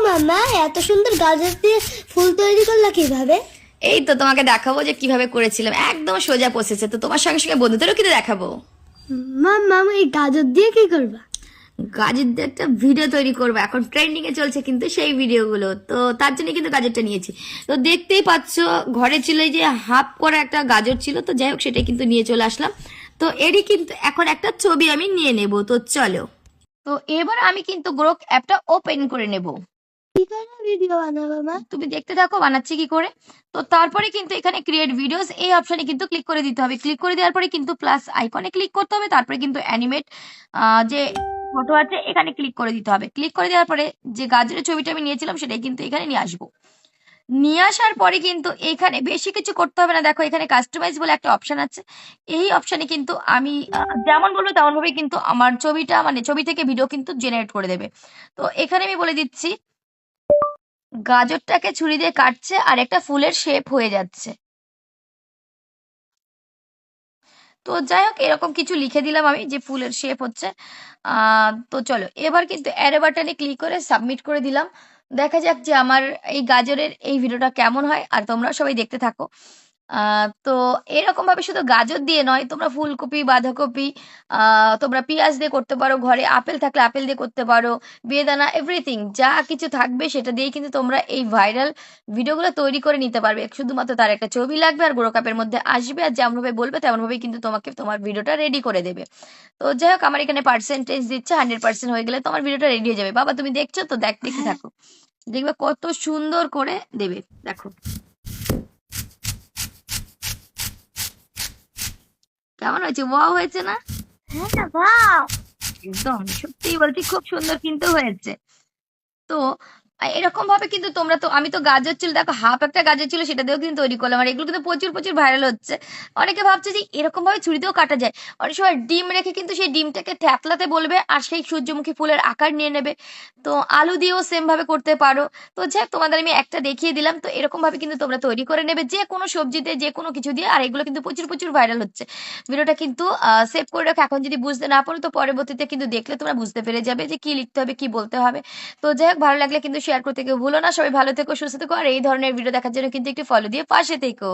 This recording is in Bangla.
মামা, এত সুন্দর গাজর দিয়ে ফুল তৈরি করলা কিভাবে? এই তো তোমাকে দেখাবো যে কিভাবে করেছিলাম, একদম সোজা প্রসেসে। তো তোমার সঙ্গে সঙ্গে বন্ধুদেরও কিন্তু দেখাবো। মামা, এই গাজর দিয়ে কি করবা? গাজর দিয়ে একটা ভিডিও তৈরি করবো, এখন ট্রেন্ডিং এ চলছে কিন্তু সেই ভিডিওগুলো। তো তার জন্য কিন্তু গাজরটা নিয়েছি। তো দেখতেই পাচ্ছ, ঘরে ছিল এই যে হাফ করা একটা গাজর ছিল, তো যাই হোক সেটাই কিন্তু নিয়ে চলে আসলাম। তো এরই কিন্তু এখন একটা ছবি আমি নিয়ে নেব। তো চলো, তো এবার আমি কিন্তু গ্রোক অ্যাপটা ওপেন করে নেব। কি করে ভিডিও বানাবো মা? তুমি দেখতে থাকো বানাচ্ছি কি করে। তো তারপরে কিন্তু এখানে ক্রিয়েট ভিডিওস এই অপশনে কিন্তু ক্লিক করে দিতে হবে। ক্লিক করে দেওয়ার পরে কিন্তু প্লাস আইকনে ক্লিক করতে হবে, তারপরে কিন্তু অ্যানিমেট যে ফটো আছে এখানে ক্লিক করে দিতে হবে। ক্লিক করে দেওয়ার পরে যে গাজরের ছবিটা আমি নিয়েছিলাম সেটাই কিন্তু এখানে নিয়ে আসবো। নিয়ে আসার পরে কিন্তু এখানে বেশি কিছু করতে হবে না। দেখো এখানে কাস্টমাইজ বলে একটা অপশন আছে। এই অপশনে কিন্তু আমি যেমন বলবো তেমন ভাবে কিন্তু আমার ছবিটা, মানে ছবি থেকে ভিডিও কিন্তু জেনারেট করে দেবে। তো এখানে আমি বলে দিচ্ছি, গাজরটাকে ছুরি দিয়ে কাটছে আর একটা ফুলের শেপ হয়ে যাচ্ছে। তো যাই হোক এরকম কিছু লিখে দিলাম আমি যে ফুলের শেপ হচ্ছে। তো চলো এবার কিন্তু অ্যারো বাটনে ক্লিক করে সাবমিট করে দিলাম। দেখা যাক যে আমার এই গাজরের এই ভিডিওটা কেমন হয়, আর তোমরা সবাই দেখতে থাকো। তো এরকম ভাবে শুধু গাজর দিয়ে নয়, তোমরা ফুলকপি, বাঁধাকপি, তোমরা পেঁয়াজ দিয়ে করতে পারো, ঘরে আপেল থাকলে আপেল দিয়ে করতে পারো, বেদানা, এভরিথিং যা কিছু থাকবে সেটা দিয়ে কিন্তু তোমরা এই ভাইরাল ভিডিওগুলো তৈরি করে নিতে পারবে। শুধুমাত্র তার একটা ছবি লাগবে আর গ্রো কাপের মধ্যে আসবে, আর যেমন ভাবে বলবে তেমন ভাবেই কিন্তু তোমাকে তোমার ভিডিওটা রেডি করে দেবে। তো যাই হোক আমার এখানে পার্সেন্টেজ দিচ্ছে 100% হয়ে গেলে তোমার ভিডিওটা রেডি হয়ে যাবে। বাবা তুমি দেখছো তো, দেখতে থাকো, দেখবে কত সুন্দর করে দেবে। দেখো কেমন হয়েছে, ওয়াও হয়েছে না? হ্যাঁ, বাহ! একদম সত্যি বলছি, খুব সুন্দর কিন্তু হয়েছে। তো এরকম ভাবে কিন্তু তোমরা, তো আমি তো গাজর ছিল, দেখো হাফ একটা গাজর ছিল সেটা দিয়েও কিন্তু তৈরি করলাম, আর এগুলো কিন্তু প্রচুর প্রচুর ভাইরাল হচ্ছে। অনেকে ভাবছে যে এরকম ভাবে ছুরিতেও কাটা যায়। অনেক সময় ডিম রেখে কিন্তু সেই ডিমটাকে থ্যাতলাতে বলবে আর সেই সূর্যমুখী ফুলের আকার নিয়ে নেবে। তো আলু দিয়েও সেম ভাবে করতে পারো। তো যাই হোক, তোমাদের আমি একটা দেখিয়ে দিলাম। তো এরকম ভাবে কিন্তু তোমরা তৈরি করে নেবে যে কোনো সবজিতে, যে কোনো কিছু দিয়ে। আর এগুলো কিন্তু প্রচুর প্রচুর ভাইরাল হচ্ছে। ভিডিওটা কিন্তু সেভ করে রাখো, এখন যদি বুঝতে না পারো তো পরবর্তীতে কিন্তু দেখলে তোমরা বুঝতে পেরে যাবে যে কি লিখতে হবে, কি বলতে হবে। তো যাই হোক, ভালো লাগলে কিন্তু শেয়ার করতে কেউ ভুলো না। সবাই ভালো থেকো, সুস্থ থেকো, আর এই ধরনের ভিডিও দেখার জন্য কিন্তু একটু ফলো দিয়ে পাশে থেকো।